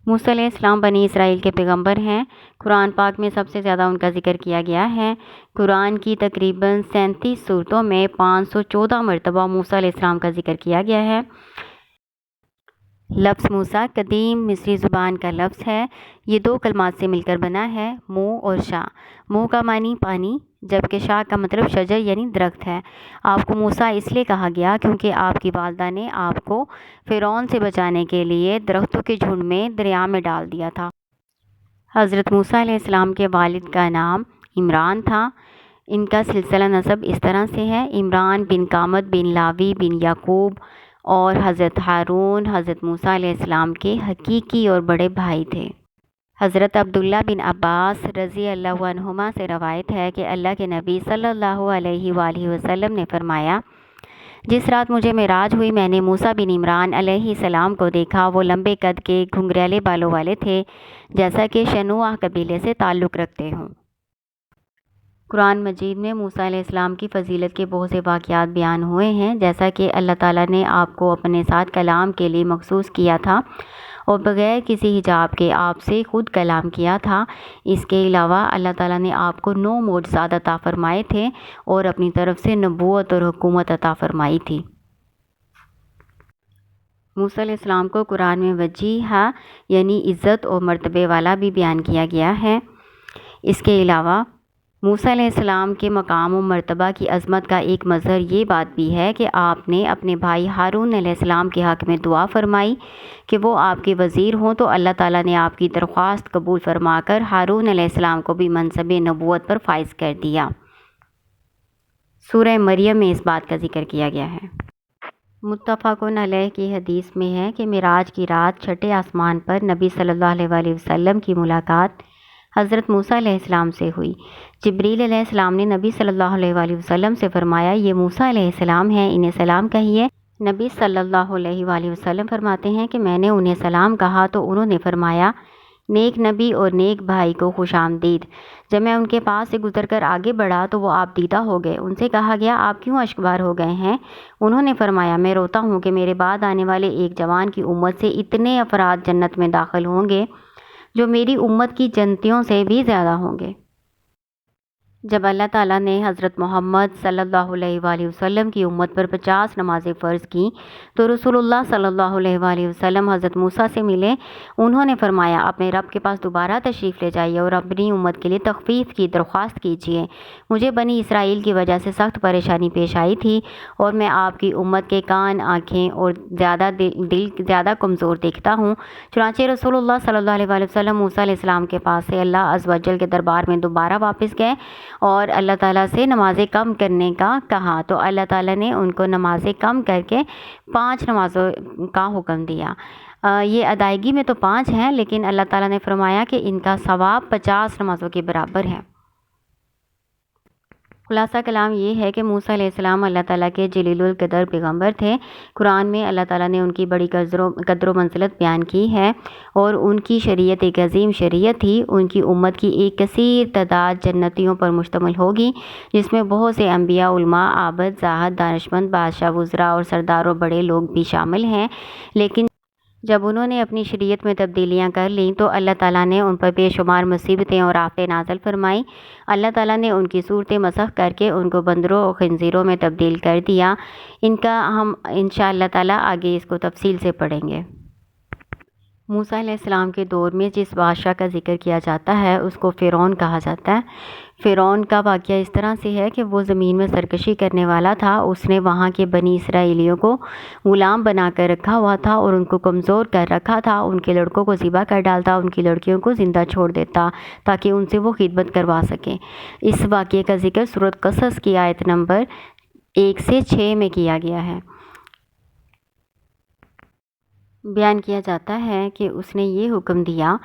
موسیٰ علیہ السلام بنی اسرائیل کے پیغمبر ہیں۔ قرآن پاک میں سب سے زیادہ ان کا ذکر کیا گیا ہے۔ قرآن کی تقریباً 37 صورتوں میں 514 مرتبہ موسیٰ علیہ السلام کا ذکر کیا گیا ہے۔ لفظ موسیٰ قدیم مصری زبان کا لفظ ہے۔ یہ دو کلمات سے مل کر بنا ہے، مو اور شا۔ مو کا معنی پانی، جبکہ شا کا مطلب شجر یعنی درخت ہے۔ آپ کو موسیٰ اس لیے کہا گیا کیونکہ آپ کی والدہ نے آپ کو فرعون سے بچانے کے لیے درختوں کے جھنڈ میں دریا میں ڈال دیا تھا۔ حضرت موسیٰ علیہ السلام کے والد کا نام عمران تھا۔ ان کا سلسلہ نسب اس طرح سے ہے: عمران بن قامت بن لاوی بن یعقوب، اور حضرت ہارون حضرت موسیٰ علیہ السلام کے حقیقی اور بڑے بھائی تھے۔ حضرت عبداللہ بن عباس رضی اللہ عنہما سے روایت ہے کہ اللہ کے نبی صلی اللہ علیہ وآلہ وسلم نے فرمایا، جس رات مجھے معراج ہوئی میں نے موسیٰ بن عمران علیہ السلام کو دیکھا۔ وہ لمبے قد کے گھنگریلے بالوں والے تھے، جیسا کہ شنوءہ قبیلے سے تعلق رکھتے ہوں۔ قرآن مجید میں موسیٰ علیہ السلام کی فضیلت کے بہت سے واقعات بیان ہوئے ہیں، جیسا کہ اللہ تعالیٰ نے آپ کو اپنے ساتھ کلام کے لیے مخصوص کیا تھا اور بغیر کسی حجاب کے آپ سے خود کلام کیا تھا۔ اس کے علاوہ اللہ تعالیٰ نے آپ کو 9 معجزات عطا فرمائے تھے اور اپنی طرف سے نبوت اور حکومت عطا فرمائی تھی۔ موسیٰ علیہ السلام کو قرآن میں وجیہہ یعنی عزت اور مرتبے والا بھی بیان کیا گیا ہے۔ اس کے علاوہ موسیٰ علیہ السلام کے مقام و مرتبہ کی عظمت کا ایک مظہر یہ بات بھی ہے کہ آپ نے اپنے بھائی ہارون علیہ السلام کے حق میں دعا فرمائی کہ وہ آپ کے وزیر ہوں، تو اللہ تعالیٰ نے آپ کی درخواست قبول فرما کر ہارون علیہ السلام کو بھی منصب نبوت پر فائز کر دیا۔ سورہ مریم میں اس بات کا ذکر کیا گیا ہے۔ متفق علیہ کی حدیث میں ہے کہ معراج کی رات چھٹے آسمان پر نبی صلی اللہ علیہ وآلہ وسلم کی ملاقات حضرت موسیٰ علیہ السلام سے ہوئی۔ جبریل علیہ السلام نے نبی صلی اللہ علیہ وآلہ وسلم سے فرمایا، یہ موسیٰ علیہ السلام ہیں، انہیں سلام کہیے۔ نبی صلی اللہ علیہ وآلہ وسلم فرماتے ہیں کہ میں نے انہیں سلام کہا تو انہوں نے فرمایا، نیک نبی اور نیک بھائی کو خوش آمدید۔ جب میں ان کے پاس سے گزر کر آگے بڑھا تو وہ آپ دیدہ ہو گئے۔ ان سے کہا گیا، آپ کیوں اشکبار ہو گئے ہیں؟ انہوں نے فرمایا، میں روتا ہوں کہ میرے بعد آنے والے ایک جوان کی امت سے اتنے افراد جنت میں داخل ہوں گے جو میری امت کی جنتیوں سے بھی زیادہ ہوں گے۔ جب اللہ تعالیٰ نے حضرت محمد صلی اللہ علیہ وآلہ وسلم کی امت پر 50 نمازیں فرض کیں تو رسول اللہ صلی اللہ علیہ وآلہ وسلم حضرت موسیٰ سے ملے۔ انہوں نے فرمایا، اپنے رب کے پاس دوبارہ تشریف لے جائیے اور اپنی امت کے لیے تخفیف کی درخواست کیجیے۔ مجھے بنی اسرائیل کی وجہ سے سخت پریشانی پیش آئی تھی اور میں آپ کی امت کے کان، آنکھیں اور دل زیادہ کمزور دیکھتا ہوں۔ چنانچہ رسول اللہ صلی اللہ علیہ وآلہ وسلم موسیٰ علیہ السلام کے پاس سے اللہ عز و جل کے دربار میں دوبارہ واپس گئے اور اللہ تعالیٰ سے نمازیں کم کرنے کا کہا، تو اللہ تعالیٰ نے ان کو نمازیں کم کر کے 5 نمازوں کا حکم دیا۔ یہ ادائیگی میں تو 5 ہیں، لیکن اللہ تعالیٰ نے فرمایا کہ ان کا ثواب 50 نمازوں کے برابر ہے۔ خلاصہ کلام یہ ہے کہ موسیٰ علیہ السلام اللہ تعالیٰ کے جلیل القدر پیغمبر تھے۔ قرآن میں اللہ تعالیٰ نے ان کی بڑی قدر و منزلت بیان کی ہے اور ان کی شریعت ایک عظیم شریعت تھی۔ ان کی امت کی ایک کثیر تعداد جنتیوں پر مشتمل ہوگی، جس میں بہت سے انبیاء، علماء، عابد، زاہد، دانشمند، بادشاہ، وزراء اور سردار و بڑے لوگ بھی شامل ہیں۔ لیکن جب انہوں نے اپنی شریعت میں تبدیلیاں کر لیں تو اللہ تعالیٰ نے ان پر بے شمار مصیبتیں اور آفتیں نازل فرمائیں۔ اللہ تعالیٰ نے ان کی صورتیں مسخ کر کے ان کو بندروں اور خنزیروں میں تبدیل کر دیا۔ ان کا ہم انشاءاللہ تعالیٰ آگے اس کو تفصیل سے پڑھیں گے۔ موسیٰ علیہ السلام کے دور میں جس بادشاہ کا ذکر کیا جاتا ہے اس کو فرعون کہا جاتا ہے۔ فرعون کا واقعہ اس طرح سے ہے کہ وہ زمین میں سرکشی کرنے والا تھا۔ اس نے وہاں کے بنی اسرائیلیوں کو غلام بنا کر رکھا ہوا تھا اور ان کو کمزور کر رکھا تھا۔ ان کے لڑکوں کو ذبح کر ڈالتا، ان کی لڑکیوں کو زندہ چھوڑ دیتا تاکہ ان سے وہ خدمت کروا سکیں۔ اس واقعے کا ذکر سورۃ قصص کی آیت نمبر 1 سے 6 میں کیا گیا ہے۔ بیان کیا جاتا ہے کہ اس نے یہ حکم دیا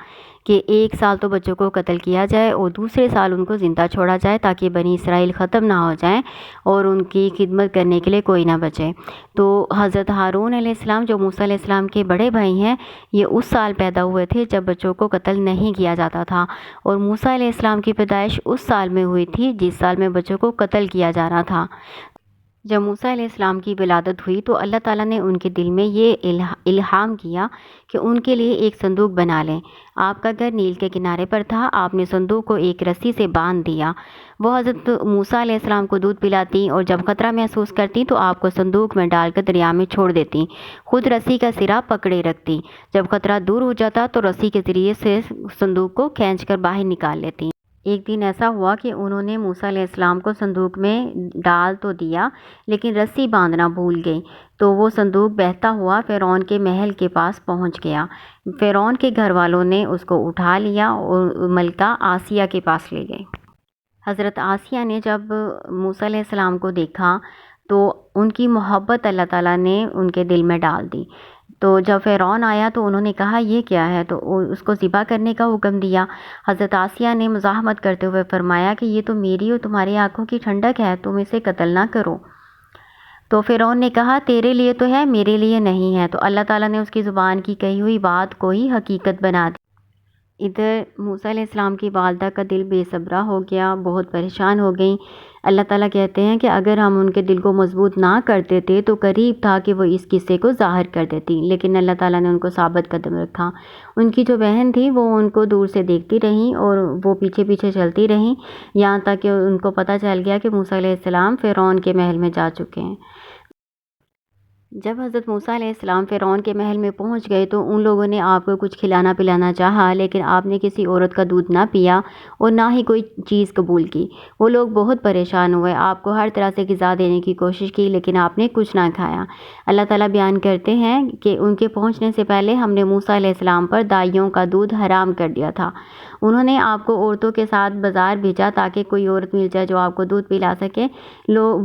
کہ 1 سال تو بچوں کو قتل کیا جائے اور دوسرے سال ان کو زندہ چھوڑا جائے تاکہ بنی اسرائیل ختم نہ ہو جائیں اور ان کی خدمت کرنے کے لیے کوئی نہ بچے۔ تو حضرت ہارون علیہ السلام جو موسیٰ علیہ السلام کے بڑے بھائی ہیں، یہ اس سال پیدا ہوئے تھے جب بچوں کو قتل نہیں کیا جاتا تھا، اور موسیٰ علیہ السلام کی پیدائش اس سال میں ہوئی تھی جس سال میں بچوں کو قتل کیا جانا تھا۔ جب موسیٰ علیہ السلام کی ولادت ہوئی تو اللہ تعالیٰ نے ان کے دل میں یہ الہام کیا کہ ان کے لیے ایک صندوق بنا لیں۔ آپ کا گھر نیل کے کنارے پر تھا، آپ نے صندوق کو ایک رسی سے باندھ دیا۔ وہ حضرت موسیٰ علیہ السلام کو دودھ پلاتی اور جب خطرہ محسوس کرتی تو آپ کو صندوق میں ڈال کر دریا میں چھوڑ دیتی، خود رسی کا سرا پکڑے رکھتی۔ جب خطرہ دور ہو جاتا تو رسی کے ذریعے سے صندوق کو کھینچ کر باہر نکال لیتی۔ ایک دن ایسا ہوا کہ انہوں نے موسیٰ علیہ السلام کو صندوق میں ڈال تو دیا لیکن رسی باندھنا بھول گئی، تو وہ صندوق بہتا ہوا فرعون کے محل کے پاس پہنچ گیا۔ فرعون کے گھر والوں نے اس کو اٹھا لیا اور ملکہ آسیہ کے پاس لے گئے۔ حضرت آسیہ نے جب موسیٰ علیہ السلام کو دیکھا تو ان کی محبت اللہ تعالیٰ نے ان کے دل میں ڈال دی۔ تو جب فرعون آیا تو انہوں نے کہا یہ کیا ہے، تو اس کو ذبح کرنے کا حکم دیا۔ حضرت آسیہ نے مزاحمت کرتے ہوئے فرمایا کہ یہ تو میری اور تمہاری آنکھوں کی ٹھنڈک ہے، تم اسے قتل نہ کرو۔ تو فرعون نے کہا تیرے لیے تو ہے، میرے لیے نہیں ہے۔ تو اللہ تعالیٰ نے اس کی زبان کی کہی ہوئی بات کو ہی حقیقت بنا دی۔ ادھر موسیٰ علیہ السلام کی والدہ کا دل بے صبرا ہو گیا، بہت پریشان ہو گئیں۔ اللہ تعالیٰ کہتے ہیں کہ اگر ہم ان کے دل کو مضبوط نہ کرتے تھے تو قریب تھا کہ وہ اس قصے کو ظاہر کر دیتی، لیکن اللہ تعالیٰ نے ان کو ثابت قدم رکھا۔ ان کی جو بہن تھی وہ ان کو دور سے دیکھتی رہیں اور وہ پیچھے پیچھے چلتی رہیں، یہاں تک کہ ان کو پتہ چل گیا کہ موسیٰ علیہ السلام فرعون کے محل میں جا چکے ہیں۔ جب حضرت موسیٰ علیہ السلام فرعون کے محل میں پہنچ گئے تو ان لوگوں نے آپ کو کچھ کھلانا پلانا چاہا، لیکن آپ نے کسی عورت کا دودھ نہ پیا اور نہ ہی کوئی چیز قبول کی۔ وہ لوگ بہت پریشان ہوئے، آپ کو ہر طرح سے غذا دینے کی کوشش کی لیکن آپ نے کچھ نہ کھایا۔ اللہ تعالیٰ بیان کرتے ہیں کہ ان کے پہنچنے سے پہلے ہم نے موسیٰ علیہ السلام پر دائیوں کا دودھ حرام کر دیا تھا۔ انہوں نے آپ کو عورتوں کے ساتھ بازار بھیجا تاکہ کوئی عورت مل جائے جو آپ کو دودھ پلا سکے۔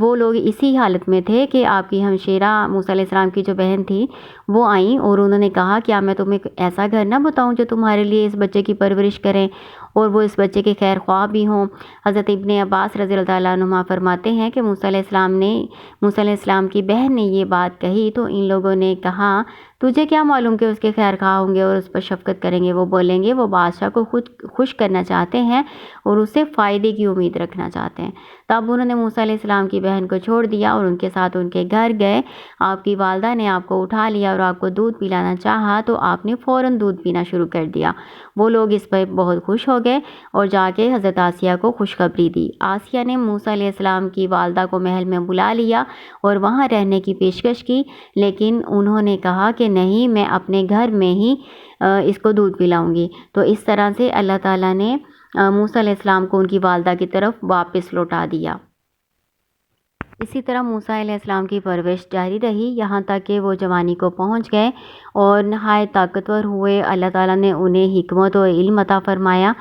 وہ لوگ اسی حالت میں تھے کہ آپ کی ہمشیرہ موسیٰ علیہ السلام کی جو بہن تھی وہ آئیں اور انہوں نے کہا کیا میں تمہیں ایسا گھر نہ بتاؤں جو تمہارے لیے اس بچے کی پرورش کریں اور وہ اس بچے کے خیر خواہ بھی ہوں۔ حضرت ابن عباس رضی اللہ عنہما فرماتے ہیں کہ موسیٰ علیہ السلام کی بہن نے یہ بات کہی تو ان لوگوں نے کہا تجھے کیا معلوم کہ اس کے خیر خواہ ہوں گے اور اس پر شفقت کریں گے؟ وہ بولیں گے وہ بادشاہ کو خود خوش کرنا چاہتے ہیں اور اس سے فائدے کی امید رکھنا چاہتے ہیں۔ تب انہوں نے موسیٰ علیہ السلام کی بہن کو چھوڑ دیا اور ان کے ساتھ ان کے گھر گئے۔ آپ کی والدہ نے آپ کو اٹھا لیا اور آپ کو دودھ پلانا چاہا تو آپ نے فوراً دودھ پینا شروع کر دیا۔ وہ لوگ اس پر بہت خوش ہو گئے اور جا کے حضرت آسیہ کو خوشخبری دی۔ آسیہ نے موسیٰ علیہ السلام کی والدہ کو محل میں بلا لیا اور وہاں رہنے کی پیشکش کی، لیکن انہوں نے کہا کہ نہیں، میں اپنے گھر میں ہی اس کو دودھ پلاؤں گی۔ تو اس طرح سے اللہ تعالیٰ نے موسیٰ علیہ السلام کو ان کی والدہ کی طرف واپس لوٹا دیا۔ اسی طرح موسیٰ علیہ السلام کی پرورش جاری رہی یہاں تک کہ وہ جوانی کو پہنچ گئے اور نہایت طاقتور ہوئے۔ اللہ تعالیٰ نے انہیں حکمت و علم عطا فرمایا۔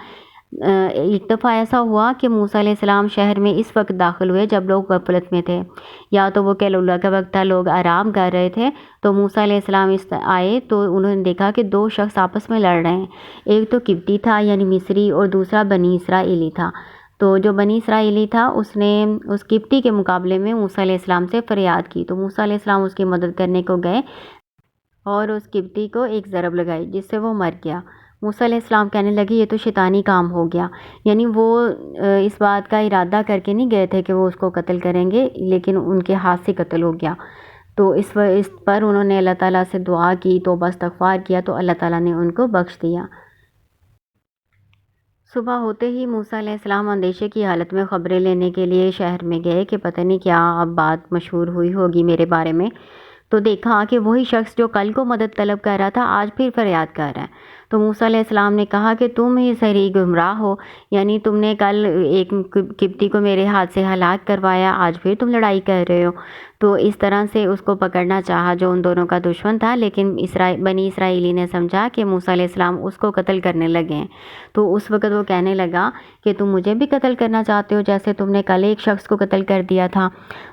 ایک دفعہ ایسا ہوا کہ موسیٰ علیہ السلام شہر میں اس وقت داخل ہوئے جب لوگ غفلت میں تھے، یا تو وہ کیلولا کا وقت تھا، لوگ آرام کر رہے تھے۔ تو موسیٰ علیہ السلام آئے تو انہوں نے دیکھا کہ دو شخص آپس میں لڑ رہے ہیں، ایک تو قبطی تھا یعنی مصری اور دوسرا بنی اسرائیلی تھا۔ تو جو بنی اسرائیلی تھا اس نے اس قبطی کے مقابلے میں موسیٰ علیہ السلام سے فریاد کی، تو موسیٰ علیہ السلام اس کی مدد کرنے کو گئے اور اس قبطی کو ایک ضرب لگائی جس سے وہ مر گیا۔ موسیٰ علیہ السلام کہنے لگے یہ تو شیطانی کام ہو گیا، یعنی وہ اس بات کا ارادہ کر کے نہیں گئے تھے کہ وہ اس کو قتل کریں گے، لیکن ان کے ہاتھ سے قتل ہو گیا۔ تو اس پر انہوں نے اللہ تعالیٰ سے دعا کی، توبہ استغفار کیا، تو اللہ تعالیٰ نے ان کو بخش دیا۔ صبح ہوتے ہی موسیٰ علیہ السلام اندیشے کی حالت میں خبریں لینے کے لیے شہر میں گئے کہ پتہ نہیں کیا اب بات مشہور ہوئی ہوگی میرے بارے میں۔ تو دیکھا کہ وہی شخص جو کل کو مدد طلب کر رہا تھا آج پھر فریاد کر رہا ہے۔ تو موسیٰ علیہ السلام نے کہا کہ تم ہی صحیح گمراہ ہو، یعنی تم نے کل ایک قبطی کو میرے ہاتھ سے ہلاک کروایا، آج پھر تم لڑائی کر رہے ہو۔ تو اس طرح سے اس کو پکڑنا چاہا جو ان دونوں کا دشمن تھا، لیکن بنی اسرائیلی نے سمجھا کہ موسیٰ علیہ السلام اس کو قتل کرنے لگے ہیں۔ تو اس وقت وہ کہنے لگا کہ تم مجھے بھی قتل کرنا چاہتے ہو جیسے تم نے کل ایک شخص کو قتل کر دیا تھا۔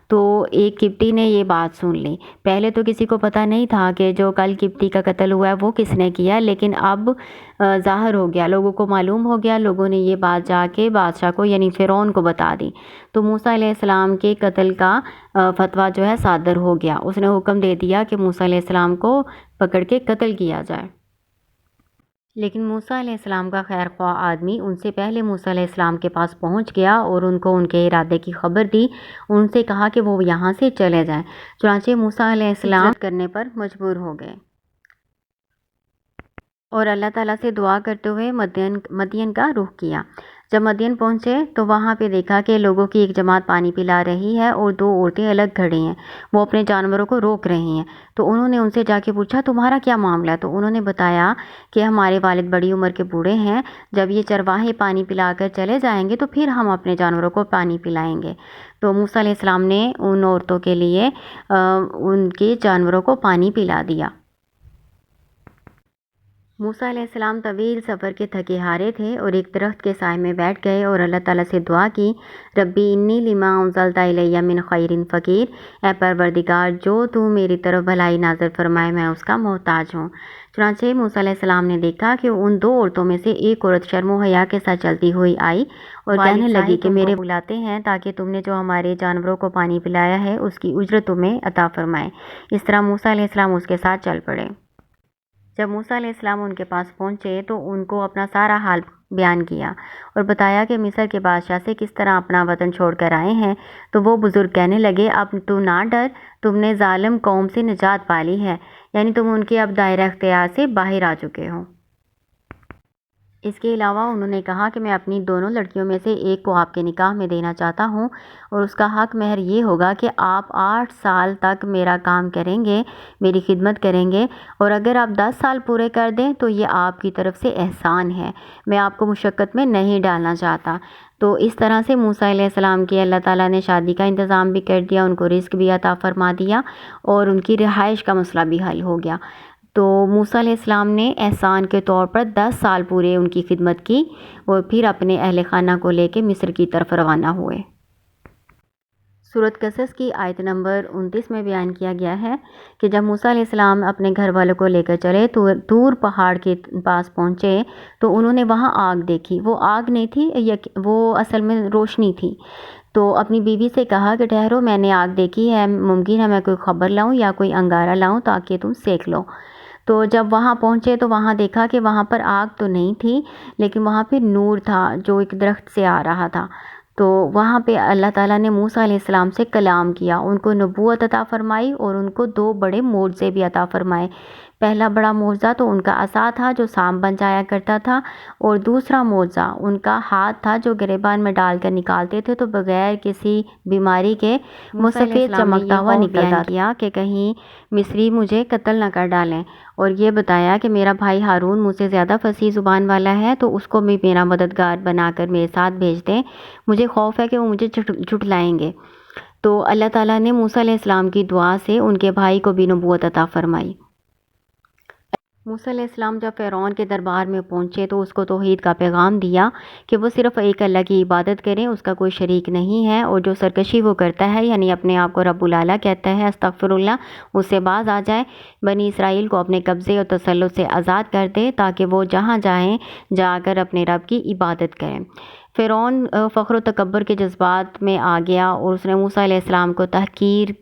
تو ایک قبطی نے یہ بات سن لی۔ پہلے تو کسی کو پتہ نہیں تھا کہ جو کل قبطی کا قتل ہوا ہے وہ کس نے کیا، لیکن اب ظاہر ہو گیا، لوگوں کو معلوم ہو گیا، لوگوں نے یہ بات جا کے بادشاہ کو یعنی فرعون کو بتا دی۔ تو موسیٰ علیہ السلام کے قتل کا فتویٰ جو ہے صادر ہو گیا، اس نے حکم دے دیا کہ موسیٰ علیہ السلام کو پکڑ کے قتل کیا جائے۔ لیکن موسیٰ علیہ السلام کا خیر خواہ آدمی ان سے پہلے موسیٰ علیہ السلام کے پاس پہنچ گیا اور ان کو ان کے ارادے کی خبر دی، ان سے کہا کہ وہ یہاں سے چلے جائیں۔ چنانچہ موسیٰ علیہ السلام ہجرت کرنے پر مجبور ہو گئے اور اللہ تعالیٰ سے دعا کرتے ہوئے مدین کا رخ کیا۔ جب مدین پہنچے تو وہاں پہ دیکھا کہ لوگوں کی ایک جماعت پانی پلا رہی ہے اور دو عورتیں الگ کھڑی ہیں، وہ اپنے جانوروں کو روک رہی ہیں۔ تو انہوں نے ان سے جا کے پوچھا تمہارا کیا معاملہ ہے؟ تو انہوں نے بتایا کہ ہمارے والد بڑی عمر کے بوڑھے ہیں، جب یہ چرواہے پانی پلا کر چلے جائیں گے تو پھر ہم اپنے جانوروں کو پانی پلائیں گے۔ تو موسیٰ علیہ السلام نے ان عورتوں کے لیے ان کے جانوروں کو پانی پلا دیا۔ موسیٰ علیہ السلام طویل سفر کے تھکے ہارے تھے اور ایک درخت کے سائے میں بیٹھ گئے اور اللہ تعالیٰ سے دعا کی، ربی انی لما انزلت الی من خیر فقیر، اے پروردگار جو تو میری طرف بھلائی نازل فرمائے میں اس کا محتاج ہوں۔ چنانچہ موسیٰ علیہ السلام نے دیکھا کہ ان دو عورتوں میں سے ایک عورت شرم و حیا کے ساتھ چلتی ہوئی آئی اور کہنے لگی کہ میرے بلاتے ہیں تاکہ تم نے جو ہمارے جانوروں کو پانی پلایا ہے اس کی اجرت تمہیں عطا فرمائے۔ اس طرح موسیٰ علیہ السلام اس کے ساتھ چل پڑے۔ جب موسیٰ علیہ السلام ان کے پاس پہنچے تو ان کو اپنا سارا حال بیان کیا اور بتایا کہ مصر کے بادشاہ سے کس طرح اپنا وطن چھوڑ کر آئے ہیں۔ تو وہ بزرگ کہنے لگے اب تو نہ ڈر، تم نے ظالم قوم سے نجات پالی ہے، یعنی تم ان کے اب دائرہ اختیار سے باہر آ چکے ہو۔ اس کے علاوہ انہوں نے کہا کہ میں اپنی دونوں لڑکیوں میں سے ایک کو آپ کے نکاح میں دینا چاہتا ہوں اور اس کا حق مہر یہ ہوگا کہ آپ 8 سال تک میرا کام کریں گے، میری خدمت کریں گے، اور اگر آپ 10 سال پورے کر دیں تو یہ آپ کی طرف سے احسان ہے، میں آپ کو مشقت میں نہیں ڈالنا چاہتا۔ تو اس طرح سے موسیٰ علیہ السلام کی اللہ تعالیٰ نے شادی کا انتظام بھی کر دیا، ان کو رزق بھی عطا فرما دیا اور ان کی رہائش کا مسئلہ بھی حل ہو گیا۔ تو موسیٰ علیہ السلام نے احسان کے طور پر 10 سال پورے ان کی خدمت کی اور پھر اپنے اہل خانہ کو لے کے مصر کی طرف روانہ ہوئے۔ سورۃ قصص کی آیت نمبر 29 میں بیان کیا گیا ہے کہ جب موسیٰ علیہ السلام اپنے گھر والوں کو لے کر چلے تو طور پہاڑ کے پاس پہنچے تو انہوں نے وہاں آگ دیکھی۔ وہ آگ نہیں تھی، وہ اصل میں روشنی تھی۔ تو اپنی بیوی سے کہا کہ ٹھہرو، میں نے آگ دیکھی ہے، ممکن ہے میں کوئی خبر لاؤں یا کوئی انگارہ لاؤں تاکہ تم سیک لو۔ تو جب وہاں پہنچے تو وہاں دیکھا کہ وہاں پر آگ تو نہیں تھی لیکن وہاں پہ نور تھا جو ایک درخت سے آ رہا تھا۔ تو وہاں پہ اللہ تعالیٰ نے موسیٰ علیہ السلام سے کلام کیا، ان کو نبوت عطا فرمائی اور ان کو 2 بڑے معجزے بھی عطا فرمائے۔ پہلا بڑا معجزہ تو ان کا عصا تھا جو سام بن جایا کرتا تھا، اور دوسرا معجزہ ان کا ہاتھ تھا جو گریبان میں ڈال کر نکالتے تھے تو بغیر کسی بیماری کے سفید چمکتا ہوا نکلتا تھا کہ کہیں مصری مجھے قتل نہ کر ڈالیں، اور یہ بتایا کہ میرا بھائی ہارون مجھ سے زیادہ فصیح زبان والا ہے تو اس کو بھی میرا مددگار بنا کر میرے ساتھ بھیج دیں، مجھے خوف ہے کہ وہ مجھے جھٹلائیں گے۔ تو اللہ تعالیٰ نے موسیٰ علیہ السلام کی دعا سے ان کے بھائی کو بھی نبوت عطا فرمائی۔ موسیٰ علیہ السلام جب فرعون کے دربار میں پہنچے تو اس کو توحید کا پیغام دیا کہ وہ صرف ایک اللہ کی عبادت کریں، اس کا کوئی شریک نہیں ہے، اور جو سرکشی وہ کرتا ہے یعنی اپنے آپ کو رب العلیٰ کہتا ہے، استغفر اللہ، اس سے باز آ جائے، بنی اسرائیل کو اپنے قبضے اور تسلط سے آزاد کر دے تاکہ وہ جہاں جائیں جا کر اپنے رب کی عبادت کریں۔ فرعون فخر و تکبر کے جذبات میں آ گیا اور اس نے موسیٰ علیہ السلام کو تحقیر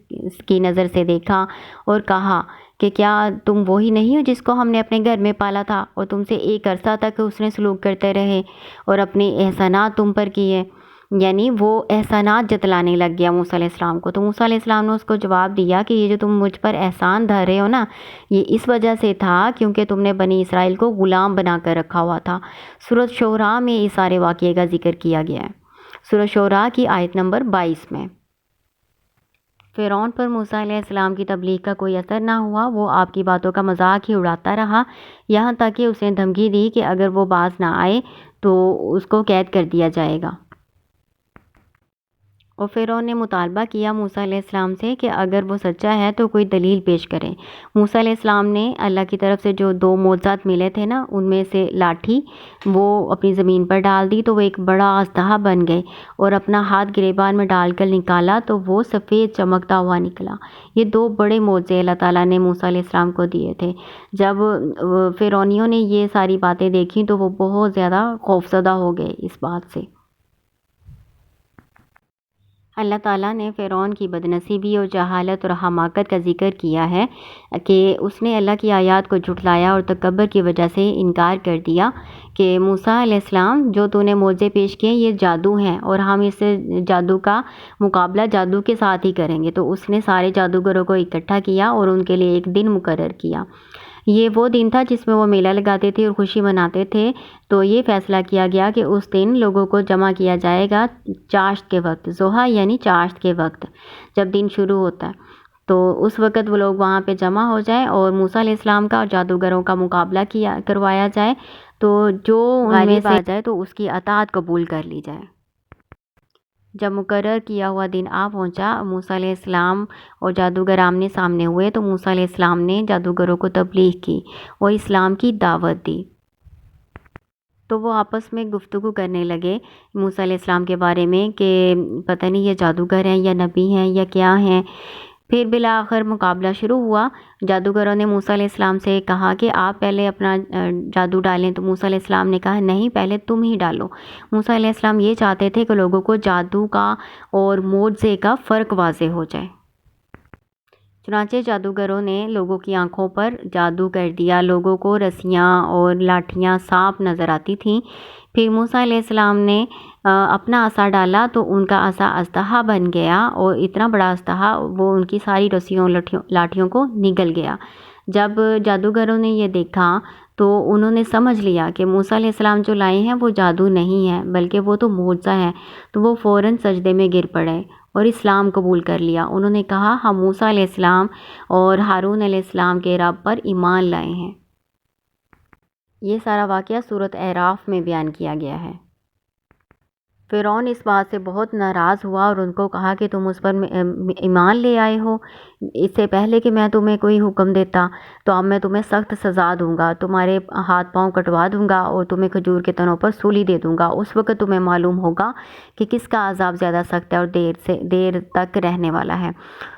کی نظر سے دیکھا اور کہا کہ کیا تم وہی نہیں ہو جس کو ہم نے اپنے گھر میں پالا تھا اور تم سے ایک عرصہ تک اس نے سلوک کرتے رہے اور اپنے احسانات تم پر کیے، یعنی وہ احسانات جتلانے لگ گیا موسیٰ علیہ السلام کو۔ تو موسیٰ علیہ السلام نے اس کو جواب دیا کہ یہ جو تم مجھ پر احسان دھر رہے ہو نا، یہ اس وجہ سے تھا کیونکہ تم نے بنی اسرائیل کو غلام بنا کر رکھا ہوا تھا۔ سورۃ شعراء میں اس سارے واقعے کا ذکر کیا گیا ہے، سورۃ شعراء کی آیت نمبر 22 میں۔ فرعون پر موسیٰ علیہ السلام کی تبلیغ کا کوئی اثر نہ ہوا، وہ آپ کی باتوں کا مذاق ہی اڑاتا رہا، یہاں تک کہ اس نے دھمکی دی کہ اگر وہ باز نہ آئے تو اس کو قید کر دیا جائے گا۔ اور فرعون نے مطالبہ کیا موسیٰ علیہ السلام سے کہ اگر وہ سچا ہے تو کوئی دلیل پیش کرے۔ موسیٰ علیہ السلام نے اللہ کی طرف سے جو 2 معجزات ملے تھے نا، ان میں سے لاٹھی وہ اپنی زمین پر ڈال دی تو وہ ایک بڑا اژدہا بن گئے، اور اپنا ہاتھ گریبان میں ڈال کر نکالا تو وہ سفید چمکتا ہوا نکلا۔ یہ 2 بڑے معجزے اللہ تعالیٰ نے موسیٰ علیہ السلام کو دیے تھے۔ جب فرعونیوں نے یہ ساری باتیں دیکھیں تو وہ بہت زیادہ خوفزدہ ہو گئے اس بات سے۔ اللہ تعالیٰ نے فرعون کی بدنصیبی اور جہالت اور حماقت کا ذکر کیا ہے کہ اس نے اللہ کی آیات کو جھٹلایا اور تکبر کی وجہ سے انکار کر دیا کہ موسیٰ علیہ السلام جو تو نے معجزے پیش کیے یہ جادو ہیں اور ہم اس جادو کا مقابلہ جادو کے ساتھ ہی کریں گے۔ تو اس نے سارے جادوگروں کو اکٹھا کیا اور ان کے لیے ایک دن مقرر کیا۔ یہ وہ دن تھا جس میں وہ میلہ لگاتے تھے اور خوشی مناتے تھے۔ تو یہ فیصلہ کیا گیا کہ اس دن لوگوں کو جمع کیا جائے گا چاشت کے وقت، ضحیٰ یعنی چاشت کے وقت جب دن شروع ہوتا ہے، تو اس وقت وہ لوگ وہاں پہ جمع ہو جائیں اور موسیٰ علیہ السلام کا اور جادوگروں کا مقابلہ کروایا جائے، تو جو ان میں سے آ جائے تو اس کی اطاعت قبول کر لی جائے۔ جب مقرر کیا ہوا دن آ پہنچا، موسیٰ علیہ السلام اور جادوگر آمنے سامنے ہوئے، تو موسیٰ علیہ السلام نے جادوگروں کو تبلیغ کی اور اسلام کی دعوت دی۔ تو وہ آپس میں گفتگو کرنے لگے موسیٰ علیہ السلام کے بارے میں کہ پتہ نہیں یہ جادوگر ہیں یا نبی ہیں یا کیا ہیں۔ پھر بالآخر مقابلہ شروع ہوا۔ جادوگروں نے موسیٰ علیہ السلام سے کہا کہ آپ پہلے اپنا جادو ڈالیں، تو موسیٰ علیہ السلام نے کہا نہیں، پہلے تم ہی ڈالو۔ موسیٰ علیہ السلام یہ چاہتے تھے کہ لوگوں کو جادو کا اور معجزے کا فرق واضح ہو جائے۔ چنانچہ جادوگروں نے لوگوں کی آنکھوں پر جادو کر دیا، لوگوں کو رسیاں اور لاٹھیاں صاف نظر آتی تھیں۔ پھر موسیٰ علیہ السلام نے اپنا عصا ڈالا تو ان کا عصا اژدہا بن گیا اور اتنا بڑا اژدہا وہ ان کی ساری رسیوں لاٹھیوں کو نگل گیا۔ جب جادوگروں نے یہ دیکھا تو انہوں نے سمجھ لیا کہ موسیٰ علیہ السلام جو لائے ہیں وہ جادو نہیں ہے بلکہ وہ تو معجزہ ہے، تو وہ فوراً سجدے میں گر پڑے اور اسلام قبول کر لیا۔ انہوں نے کہا ہم موسیٰ علیہ السلام اور ہارون علیہ السلام کے رب پر ایمان لائے ہیں۔ یہ سارا واقعہ سورۃ اعراف میں بیان کیا گیا ہے۔ فرعون اس بات سے بہت ناراض ہوا اور ان کو کہا کہ تم اس پر ایمان لے آئے ہو، اس سے پہلے کہ میں تمہیں کوئی حکم دیتا تو اب میں تمہیں سخت سزا دوں گا، تمہارے ہاتھ پاؤں کٹوا دوں گا اور تمہیں کھجور کے تنوں پر سولی دے دوں گا۔ اس وقت تمہیں معلوم ہوگا کہ کس کا عذاب زیادہ سخت ہے اور دیر تک رہنے والا ہے۔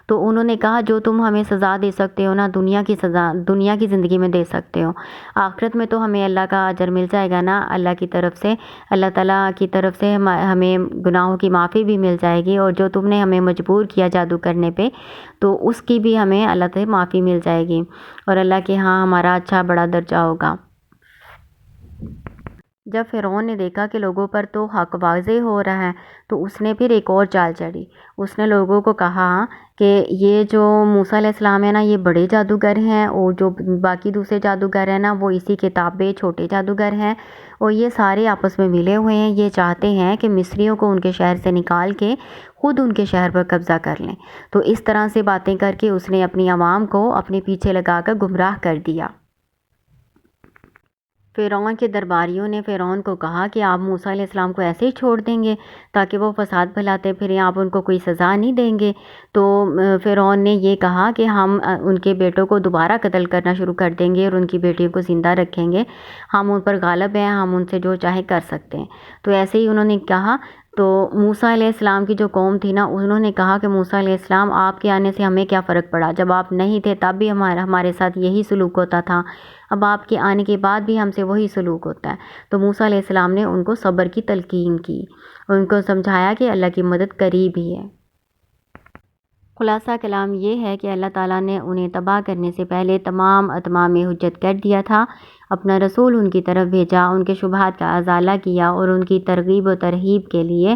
تو انہوں نے کہا جو تم ہمیں سزا دے سکتے ہو نا دنیا کی زندگی میں دے سکتے ہو، آخرت میں تو ہمیں اللہ کا اجر مل جائے گا نا، اللہ کی طرف سے، اللہ تعالیٰ کی طرف سے ہمیں گناہوں کی معافی بھی مل جائے گی، اور جو تم نے ہمیں مجبور کیا جادو کرنے پہ تو اس کی بھی ہمیں اللہ سے معافی مل جائے گی اور اللہ کے ہاں ہمارا اچھا بڑا درجہ ہوگا۔ جب فرعون نے دیکھا کہ لوگوں پر تو حق واضح ہو رہا ہے تو اس نے پھر ایک اور چال چڑھی۔ اس نے لوگوں کو کہا کہ یہ جو موسیٰ علیہ السلام ہے نا یہ بڑے جادوگر ہیں اور جو باقی دوسرے جادوگر ہیں نا وہ اسی کتاب پہ چھوٹے جادوگر ہیں، اور یہ سارے آپس میں ملے ہوئے ہیں، یہ چاہتے ہیں کہ مصریوں کو ان کے شہر سے نکال کے خود ان کے شہر پر قبضہ کر لیں۔ تو اس طرح سے باتیں کر کے اس نے اپنی عوام کو اپنے پیچھے لگا کر گمراہ کر دیا۔ فرعون کے درباریوں نے فرعون کو کہا کہ آپ موسیٰ علیہ السلام کو ایسے ہی چھوڑ دیں گے تاکہ وہ فساد پھیلاتے پھریں، آپ ان کو کوئی سزا نہیں دیں گے؟ تو فرعون نے یہ کہا کہ ہم ان کے بیٹوں کو دوبارہ قتل کرنا شروع کر دیں گے اور ان کی بیٹیوں کو زندہ رکھیں گے، ہم ان پر غالب ہیں، ہم ان سے جو چاہے کر سکتے ہیں۔ تو ایسے ہی انہوں نے کہا۔ تو موسیٰ علیہ السلام کی جو قوم تھی نا انہوں نے کہا کہ موسیٰ علیہ السلام آپ کے آنے سے ہمیں کیا فرق پڑا، جب آپ نہیں تھے تب بھی ہمارے ساتھ یہی سلوک ہوتا تھا، اب آپ کے آنے کے بعد بھی ہم سے وہی سلوک ہوتا ہے۔ تو موسیٰ علیہ السلام نے ان کو صبر کی تلقین کی، ان کو سمجھایا کہ اللہ کی مدد قریب ہی ہے۔ خلاصہ کلام یہ ہے کہ اللہ تعالیٰ نے انہیں تباہ کرنے سے پہلے تمام اتمام حجت کر دیا تھا، اپنا رسول ان کی طرف بھیجا، ان کے شبہات کا ازالہ کیا اور ان کی ترغیب و ترہیب کے لیے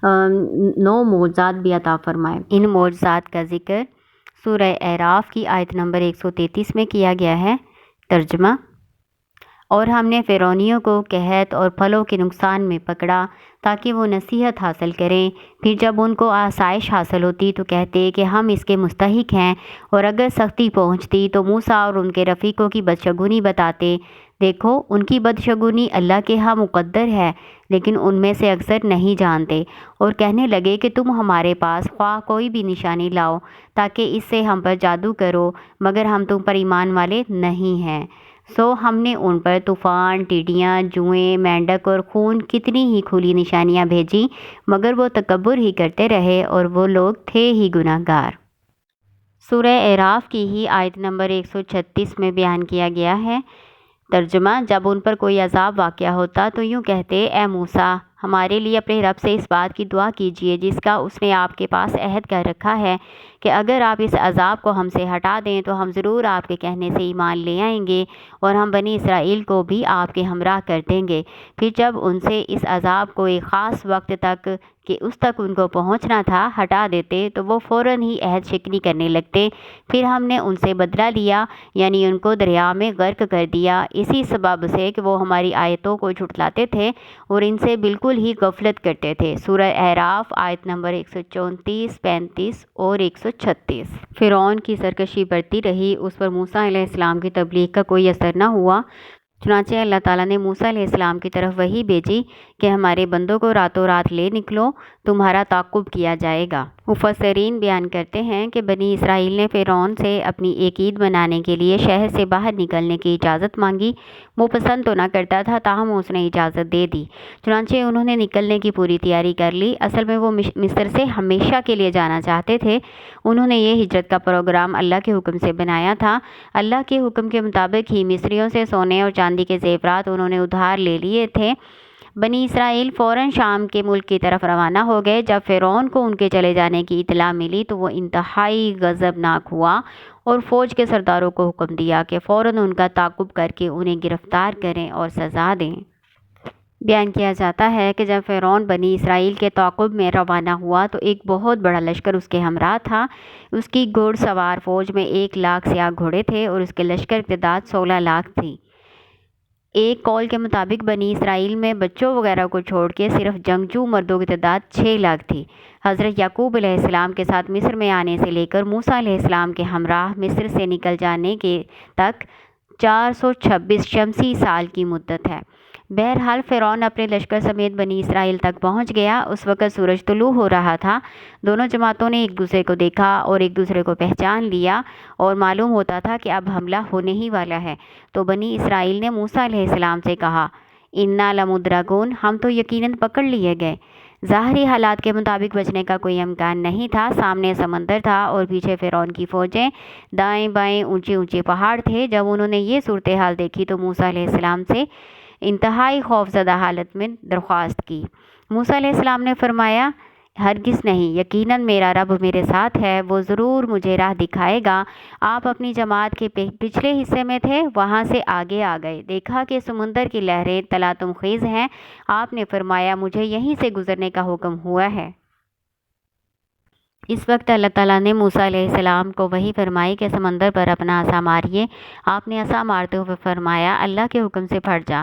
9 معجزات بھی عطا فرمائے۔ ان معجزات کا ذکر سورہ اعراف کی آیت نمبر 133 میں کیا گیا ہے۔ ترجمہ: اور ہم نے فرعونیوں کو قحط اور پھلوں کے نقصان میں پکڑا تاکہ وہ نصیحت حاصل کریں، پھر جب ان کو آسائش حاصل ہوتی تو کہتے کہ ہم اس کے مستحق ہیں، اور اگر سختی پہنچتی تو موسیٰ اور ان کے رفیقوں کی بدشگونی بتاتے۔ دیکھو ان کی بدشگونی اللہ کے ہاں مقدر ہے، لیکن ان میں سے اکثر نہیں جانتے، اور کہنے لگے کہ تم ہمارے پاس خواہ کوئی بھی نشانی لاؤ تاکہ اس سے ہم پر جادو کرو، مگر ہم تم پر ایمان والے نہیں ہیں۔ سو ہم نے ان پر طوفان، ٹڈیاں، جوئیں، مینڈک اور خون کتنی ہی کھلی نشانیاں بھیجی، مگر وہ تکبر ہی کرتے رہے اور وہ لوگ تھے ہی گناہ گار۔ سورہ اعراف کی ہی آیت نمبر 136 میں بیان کیا گیا ہے۔ ترجمہ: جب ان پر کوئی عذاب واقع ہوتا تو یوں کہتے، اے موسیٰ ہمارے لیے اپنے رب سے اس بات کی دعا کیجیے جس کا اس نے آپ کے پاس عہد کر رکھا ہے کہ اگر آپ اس عذاب کو ہم سے ہٹا دیں تو ہم ضرور آپ کے کہنے سے ایمان لے آئیں گے اور ہم بنی اسرائیل کو بھی آپ کے ہمراہ کر دیں گے۔ پھر جب ان سے اس عذاب کو ایک خاص وقت تک کہ اس تک ان کو پہنچنا تھا ہٹا دیتے تو وہ فوراً ہی عہد شکنی کرنے لگتے۔ پھر ہم نے ان سے بدلہ لیا، یعنی ان کو دریا میں غرق کر دیا، اسی سبب سے کہ وہ ہماری آیتوں کو جھٹلاتے تھے اور ان سے بالکل ہی غفلت کرتے تھے۔ سورہ اعراف آیت نمبر 134، 35 اور 136۔ فرعون کی سرکشی بڑھتی رہی، اس پر موسیٰ علیہ السلام کی تبلیغ کا کوئی اثر نہ ہوا۔ چنانچہ اللہ تعالیٰ نے موسیٰ علیہ السلام کی طرف وحی بھیجی کہ ہمارے بندوں کو راتوں رات لے نکلو، تمہارا تعاقب کیا جائے گا۔ مفسرین بیان کرتے ہیں کہ بنی اسرائیل نے فرعون سے اپنی ایک عید منانے کے لیے شہر سے باہر نکلنے کی اجازت مانگی۔ وہ پسند تو نہ کرتا تھا، تاہم اس نے اجازت دے دی۔ چنانچہ انہوں نے نکلنے کی پوری تیاری کر لی۔ اصل میں وہ مصر سے ہمیشہ کے لیے جانا چاہتے تھے۔ انہوں نے یہ ہجرت کا پروگرام اللہ کے حکم سے بنایا تھا۔ اللہ کے حکم کے مطابق ہی مصریوں سے سونے اور چاندی کے زیورات انہوں نے ادھار لے لیے تھے۔ بنی اسرائیل فوراً شام کے ملک کی طرف روانہ ہو گئے۔ جب فرعون کو ان کے چلے جانے کی اطلاع ملی تو وہ انتہائی غضبناک ہوا اور فوج کے سرداروں کو حکم دیا کہ فوراً ان کا تعاقب کر کے انہیں گرفتار کریں اور سزا دیں۔ بیان کیا جاتا ہے کہ جب فرعون بنی اسرائیل کے تعاقب میں روانہ ہوا تو ایک بہت بڑا لشکر اس کے ہمراہ تھا۔ اس کی گھوڑ سوار فوج میں 1,00,000 سیاہ گھوڑے تھے اور اس کے لشکر کی تعداد 16,00,000 تھی۔ ایک قول کے مطابق بنی اسرائیل میں بچوں وغیرہ کو چھوڑ کے صرف جنگجو مردوں کی تعداد 6,00,000 تھی۔ حضرت یعقوب علیہ السلام کے ساتھ مصر میں آنے سے لے کر موسیٰ علیہ السلام کے ہمراہ مصر سے نکل جانے کے تک 426 شمسی سال کی مدت ہے۔ بہرحال فرعون اپنے لشکر سمیت بنی اسرائیل تک پہنچ گیا۔ اس وقت سورج طلوع ہو رہا تھا۔ دونوں جماعتوں نے ایک دوسرے کو دیکھا اور ایک دوسرے کو پہچان لیا اور معلوم ہوتا تھا کہ اب حملہ ہونے ہی والا ہے۔ تو بنی اسرائیل نے موسیٰ علیہ السلام سے کہا، اِنَّا لَمُدْرَکُونَ، ہم تو یقیناً پکڑ لیے گئے۔ ظاہری حالات کے مطابق بچنے کا کوئی امکان نہیں تھا۔ سامنے سمندر تھا اور پیچھے فرعون کی فوجیں، دائیں بائیں اونچے اونچے پہاڑ تھے۔ جب انہوں نے یہ صورتحال دیکھی تو موسیٰ علیہ السلام سے انتہائی خوفزدہ حالت میں درخواست کی۔ موسیٰ علیہ السلام نے فرمایا، ہرگز نہیں، یقیناً میرا رب میرے ساتھ ہے، وہ ضرور مجھے راہ دکھائے گا۔ آپ اپنی جماعت کے پچھلے حصے میں تھے، وہاں سے آگے آ گئے، دیکھا کہ سمندر کی لہریں تلاطم خیز ہیں۔ آپ نے فرمایا، مجھے یہیں سے گزرنے کا حکم ہوا ہے۔ اس وقت اللہ تعالیٰ نے موسیٰ علیہ السلام کو وحی فرمائی کہ سمندر پر اپنا عصا ماریے۔ آپ نے عصا مارتے ہوئے فرمایا، اللہ کے حکم سے پھٹ جا۔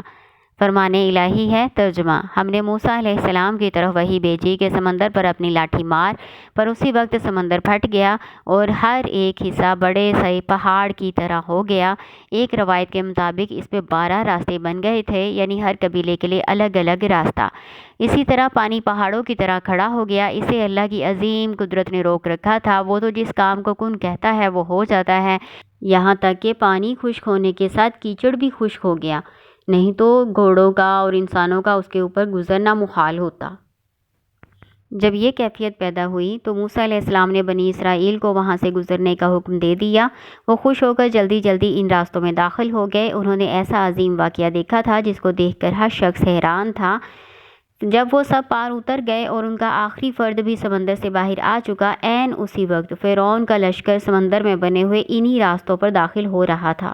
فرمان الہی ہے۔ ترجمہ: ہم نے موسیٰ علیہ السلام کی طرف وحی بھیجی کہ سمندر پر اپنی لاٹھی مار، پر اسی وقت سمندر پھٹ گیا اور ہر ایک حصہ بڑے سے پہاڑ کی طرح ہو گیا۔ ایک روایت کے مطابق اس پہ 12 راستے بن گئے تھے، یعنی ہر قبیلے کے لیے الگ الگ راستہ۔ اسی طرح پانی پہاڑوں کی طرح کھڑا ہو گیا۔ اسے اللہ کی عظیم قدرت نے روک رکھا تھا۔ وہ تو جس کام کو کن کہتا ہے وہ ہو جاتا ہے، یہاں تک کہ پانی خشک ہونے کے ساتھ کیچڑ بھی خشک ہو گیا، نہیں تو گھوڑوں کا اور انسانوں کا اس کے اوپر گزرنا محال ہوتا۔ جب یہ کیفیت پیدا ہوئی تو موسیٰ علیہ السلام نے بنی اسرائیل کو وہاں سے گزرنے کا حکم دے دیا۔ وہ خوش ہو کر جلدی جلدی ان راستوں میں داخل ہو گئے۔ انہوں نے ایسا عظیم واقعہ دیکھا تھا جس کو دیکھ کر ہر شخص حیران تھا۔ جب وہ سب پار اتر گئے اور ان کا آخری فرد بھی سمندر سے باہر آ چکا، عین اسی وقت فرعون کا لشکر سمندر میں بنے ہوئے انہی راستوں پر داخل ہو رہا تھا۔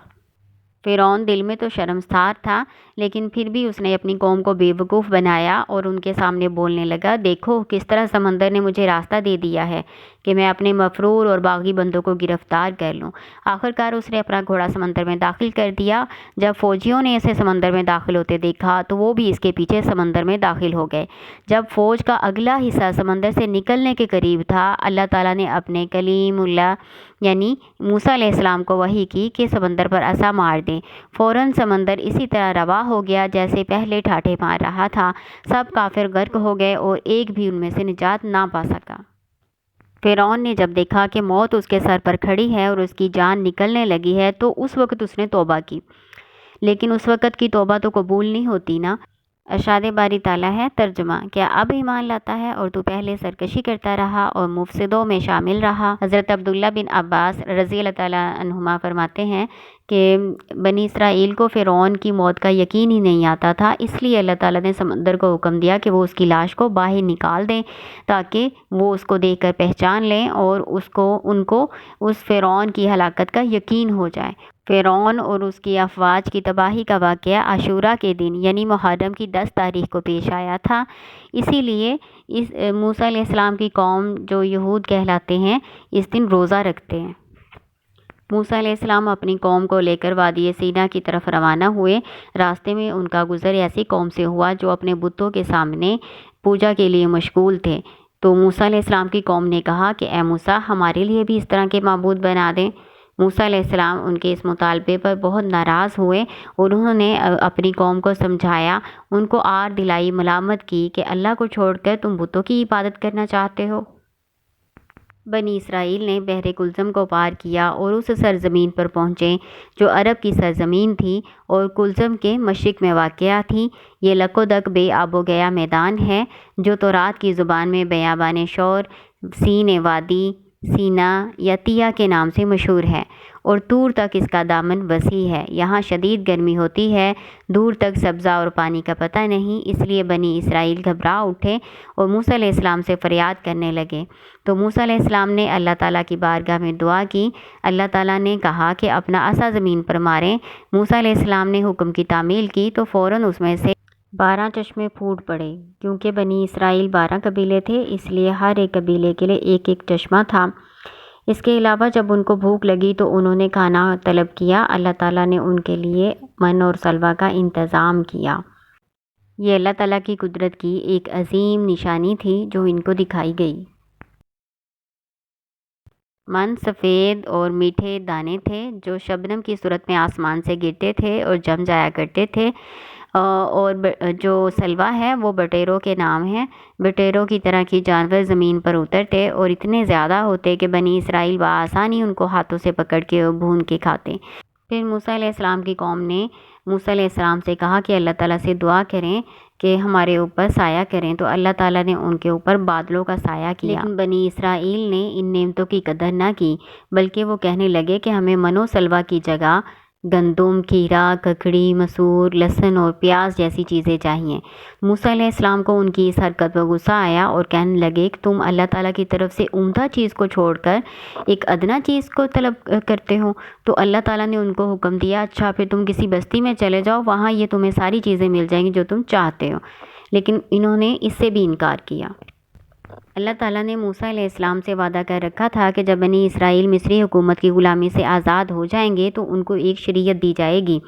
فرعون دل میں تو شرمسار تھا، لیکن پھر بھی اس نے اپنی قوم کو بے وقوف بنایا اور ان کے سامنے بولنے لگا، دیکھو کس طرح سمندر نے مجھے راستہ دے دیا ہے کہ میں اپنے مفرور اور باغی بندوں کو گرفتار کر لوں۔ آخرکار اس نے اپنا گھوڑا سمندر میں داخل کر دیا۔ جب فوجیوں نے اسے سمندر میں داخل ہوتے دیکھا تو وہ بھی اس کے پیچھے سمندر میں داخل ہو گئے۔ جب فوج کا اگلا حصہ سمندر سے نکلنے کے قریب تھا، اللہ تعالیٰ نے اپنے کلیم اللہ یعنی موسیٰ علیہ السلام کو وحی کی کہ سمندر پر عصا مار دیں۔ فوراً سمندر اسی طرح روا ہو گیا جیسے پہلے ٹھاٹھے مار رہا تھا۔ سب کافر غرق ہو گئے اور ایک بھی ان میں سے نجات نہ پا سکا۔ فرعون نے جب دیکھا کہ موت اس کے سر پر کھڑی ہے اور اس کی جان نکلنے لگی ہے تو اس وقت اس نے توبہ کی، لیکن اس وقت کی توبہ تو قبول نہیں ہوتی نا۔ ارشاد باری تعالیٰ ہے۔ ترجمہ: کیا اب ایمان لاتا ہے اور تو پہلے سرکشی کرتا رہا اور مفسدوں میں شامل رہا؟ حضرت عبداللہ بن عباس رضی اللہ تعالیٰ عنہما فرماتے ہیں کہ بنی اسرائیل کو فرعون کی موت کا یقین ہی نہیں آتا تھا، اس لیے اللہ تعالیٰ نے سمندر کو حکم دیا کہ وہ اس کی لاش کو باہر نکال دیں تاکہ وہ اس کو دیکھ کر پہچان لیں اور ان کو اس فرعون کی ہلاکت کا یقین ہو جائے۔ فرعون اور اس کی افواج کی تباہی کا واقعہ عاشوراء کے دن یعنی محرم کی 10 تاریخ کو پیش آیا تھا۔ اسی لیے موسیٰ علیہ السلام کی قوم جو یہود کہلاتے ہیں اس دن روزہ رکھتے ہیں۔ موسیٰ علیہ السلام اپنی قوم کو لے کر وادی سینا کی طرف روانہ ہوئے۔ راستے میں ان کا گزر ایسی قوم سے ہوا جو اپنے بتوں کے سامنے پوجا کے لیے مشغول تھے۔ تو موسیٰ علیہ السلام کی قوم نے کہا کہ اے موسیٰ، ہمارے لیے بھی اس طرح کے معبود بنا دیں۔ موسیٰ علیہ السلام ان کے اس مطالبے پر بہت ناراض ہوئے اور انہوں نے اپنی قوم کو سمجھایا، ان کو آر دلائی، ملامت کی کہ اللہ کو چھوڑ کر تم بتوں کی عبادت کرنا چاہتے ہو۔ بنی اسرائیل نے بحر کلزم کو پار کیا اور اس سرزمین پر پہنچے جو عرب کی سرزمین تھی اور کلزم کے مشرق میں واقع تھی۔ یہ لکودک بے آب و گیا میدان ہے جو تورات کی زبان میں بیابان شور، سین وادی، سینا یا تیا کے نام سے مشہور ہے، اور دور تک اس کا دامن وسیع ہے۔ یہاں شدید گرمی ہوتی ہے، دور تک سبزہ اور پانی کا پتہ نہیں، اس لیے بنی اسرائیل گھبرا اٹھے اور موسیٰ علیہ السلام سے فریاد کرنے لگے۔ تو موسیٰ علیہ السلام نے اللہ تعالیٰ کی بارگاہ میں دعا کی۔ اللہ تعالیٰ نے کہا کہ اپنا عصا زمین پر ماریں۔ موسیٰ علیہ السلام نے حکم کی تعمیل کی تو فوراً اس میں سے 12 چشمے پھوٹ پڑے۔ کیونکہ بنی اسرائیل 12 قبیلے تھے اس لیے ہر ایک قبیلے کے لیے ایک ایک چشمہ تھا۔ اس کے علاوہ جب ان کو بھوک لگی تو انہوں نے کھانا طلب کیا۔ اللہ تعالیٰ نے ان کے لیے من اور سلویٰ کا انتظام کیا۔ یہ اللہ تعالیٰ کی قدرت کی ایک عظیم نشانی تھی جو ان کو دکھائی گئی۔ من سفید اور میٹھے دانے تھے جو شبنم کی صورت میں آسمان سے گرتے تھے اور جم جایا کرتے تھے، اور جو سلویٰ ہے وہ بٹیروں کے نام ہے۔ بٹیروں کی طرح کی جانور زمین پر اترتے اور اتنے زیادہ ہوتے کہ بنی اسرائیل بآسانی ان کو ہاتھوں سے پکڑ کے اور بھون کے کھاتے۔ پھر موسیٰ علیہ السلام کی قوم نے موسیٰ علیہ السلام سے کہا کہ اللہ تعالیٰ سے دعا کریں کہ ہمارے اوپر سایہ کریں، تو اللہ تعالیٰ نے ان کے اوپر بادلوں کا سایہ کیا۔ لیکن بنی اسرائیل نے ان نعمتوں کی قدر نہ کی، بلکہ وہ کہنے لگے کہ ہمیں من و سلویٰ کی جگہ گندم، کھیرا، ککڑی، مسور، لہسن اور پیاز جیسی چیزیں چاہیے۔ موسیٰ علیہ السلام کو ان کی اس حرکت پر غصہ آیا اور کہنے لگے کہ تم اللہ تعالیٰ کی طرف سے عمدہ چیز کو چھوڑ کر ایک ادنا چیز کو طلب کرتے ہو۔ تو اللہ تعالیٰ نے ان کو حکم دیا، اچھا پھر تم کسی بستی میں چلے جاؤ، وہاں یہ تمہیں ساری چیزیں مل جائیں گی جو تم چاہتے ہو۔ لیکن انہوں نے اس سے بھی انکار کیا۔ اللہ تعالیٰ نے موسیٰ علیہ السلام سے وعدہ کر رکھا تھا کہ جب بنی اسرائیل مصری حکومت کی غلامی سے آزاد ہو جائیں گے تو ان کو ایک شریعت دی جائے گی۔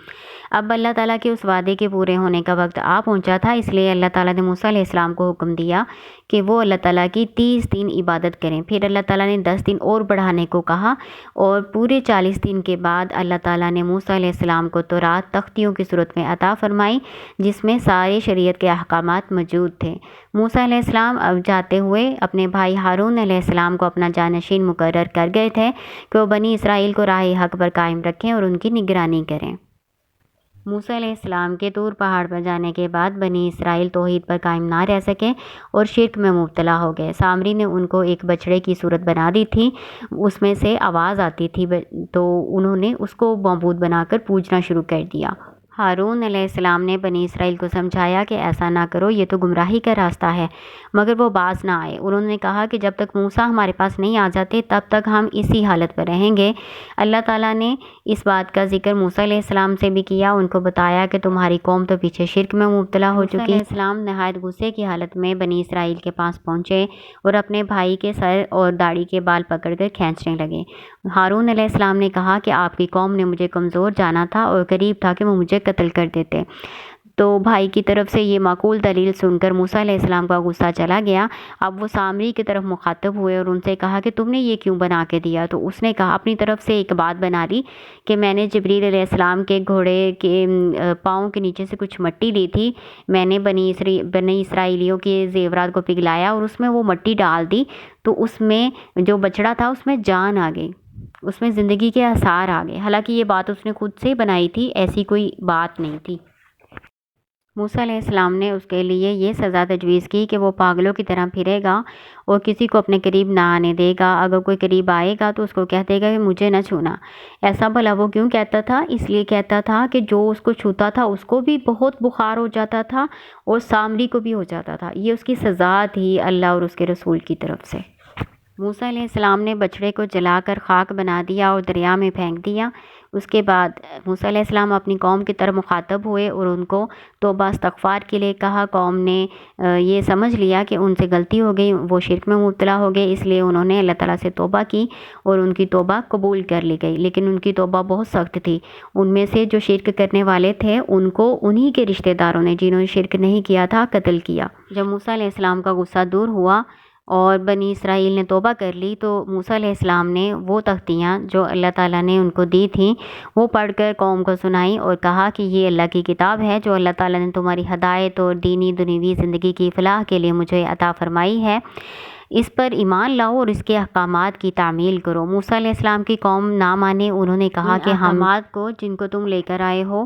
اب اللہ تعالیٰ کے اس وعدے کے پورے ہونے کا وقت آ پہنچا تھا، اس لیے اللہ تعالیٰ نے موسیٰ علیہ السلام کو حکم دیا کہ وہ اللہ تعالیٰ کی 30 دن عبادت کریں۔ پھر اللہ تعالیٰ نے 10 دن اور بڑھانے کو کہا، اور پورے 40 دن کے بعد اللہ تعالیٰ نے موسیٰ علیہ السلام کو تورات تختیوں کی صورت میں عطا فرمائی جس میں سارے شریعت کے احکامات موجود تھے۔ موسیٰ علیہ السلام اب جاتے ہوئے اپنے بھائی ہارون علیہ السلام کو اپنا جانشین مقرر کر گئے تھے کہ وہ بنی اسرائیل کو راہ حق پر قائم رکھیں اور ان کی نگرانی کریں۔ موسیٰ علیہ السلام کے طور پہاڑ پر جانے کے بعد بنی اسرائیل توحید پر قائم نہ رہ سکے اور شرک میں مبتلا ہو گئے۔ سامری نے ان کو ایک بچڑے کی صورت بنا دی تھی، اس میں سے آواز آتی تھی، تو انہوں نے اس کو معبود بنا کر پوجنا شروع کر دیا۔ ہارون علیہ السلام نے بنی اسرائیل کو سمجھایا کہ ایسا نہ کرو، یہ تو گمراہی کا راستہ ہے، مگر وہ باز نہ آئے۔ انہوں نے کہا کہ جب تک موسیٰ ہمارے پاس نہیں آ جاتے تب تک ہم اسی حالت پر رہیں گے۔ اللہ تعالیٰ نے اس بات کا ذکر موسیٰ علیہ السلام سے بھی کیا، ان کو بتایا کہ تمہاری قوم تو پیچھے شرک میں مبتلا ہو چکی ہے۔ موسیٰ علیہ السلام نہایت غصے کی حالت میں بنی اسرائیل کے پاس پہنچے اور اپنے بھائی کے سر اور داڑھی کے بال پکڑ کر کھینچنے لگے۔ ہارون علیہ السلام نے کہا کہ آپ کی قوم نے مجھے کمزور جانا تھا اور قریب تھا کہ وہ مجھے قتل کر دیتے۔ تو بھائی کی طرف سے یہ معقول دلیل سن کر موسیٰ علیہ السلام کا غصہ چلا گیا۔ اب وہ سامری کی طرف مخاطب ہوئے اور ان سے کہا کہ تم نے یہ کیوں بنا کے دیا؟ تو اس نے کہا اپنی طرف سے ایک بات بنا لی کہ میں نے جبریل علیہ السلام کے گھوڑے کے پاؤں کے نیچے سے کچھ مٹی لی تھی، میں نے بنی اسرائیلیوں کے زیورات کو پگھلایا اور اس میں وہ مٹی ڈال دی، تو اس میں جو بچڑا تھا اس میں جان آ گئی، اس میں زندگی کے آثار آ گئے۔ حالانکہ یہ بات اس نے خود سے بنائی تھی، ایسی کوئی بات نہیں تھی۔ موسیٰ علیہ السلام نے اس کے لیے یہ سزا تجویز کی کہ وہ پاگلوں کی طرح پھرے گا اور کسی کو اپنے قریب نہ آنے دے گا۔ اگر کوئی قریب آئے گا تو اس کو کہہ دے گا کہ مجھے نہ چھونا۔ ایسا بھلا وہ کیوں کہتا تھا؟ اس لیے کہتا تھا کہ جو اس کو چھوتا تھا اس کو بھی بہت بخار ہو جاتا تھا اور سامری کو بھی ہو جاتا تھا۔ یہ اس کی سزا تھی اللہ اور اس کے رسول کی طرف سے۔ موسیٰ علیہ السلام نے بچڑے کو جلا کر خاک بنا دیا اور دریا میں پھینک دیا۔ اس کے بعد موسیٰ علیہ السلام اپنی قوم کی طرف مخاطب ہوئے اور ان کو توبہ استغفار کے لیے کہا۔ قوم نے یہ سمجھ لیا کہ ان سے غلطی ہو گئی، وہ شرک میں مبتلا ہو گئے، اس لیے انہوں نے اللہ تعالیٰ سے توبہ کی اور ان کی توبہ قبول کر لی گئی، لیکن ان کی توبہ بہت سخت تھی۔ ان میں سے جو شرک کرنے والے تھے ان کو انہی کے رشتہ داروں نے جنہوں نے شرک نہیں کیا تھا قتل کیا۔ جب موسیٰ علیہ السلام کا غصہ دور ہوا اور بنی اسرائیل نے توبہ کر لی تو موسیٰ علیہ السلام نے وہ تختیاں جو اللہ تعالیٰ نے ان کو دی تھیں وہ پڑھ کر قوم کو سنائی اور کہا کہ یہ اللہ کی کتاب ہے جو اللہ تعالیٰ نے تمہاری ہدایت اور دینی دنیوی زندگی کی فلاح کے لیے مجھے عطا فرمائی ہے، اس پر ایمان لاؤ اور اس کے احکامات کی تعمیل کرو۔ موسیٰ علیہ السلام کی قوم نہ مانے، انہوں نے کہا کہ ہم احکامات کو جن کو تم لے کر آئے ہو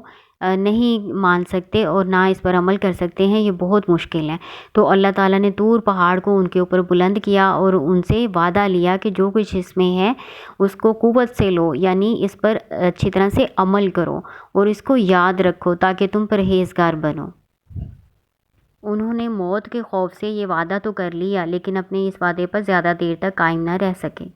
نہیں مان سکتے اور نہ اس پر عمل کر سکتے ہیں، یہ بہت مشکل ہے۔ تو اللہ تعالیٰ نے طور پہاڑ کو ان کے اوپر بلند کیا اور ان سے وعدہ لیا کہ جو کچھ اس میں ہے اس کو قوت سے لو، یعنی اس پر اچھی طرح سے عمل کرو اور اس کو یاد رکھو تاکہ تم پرہیزگار بنو۔ انہوں نے موت کے خوف سے یہ وعدہ تو کر لیا لیکن اپنے اس وعدے پر زیادہ دیر تک قائم نہ رہ سکے۔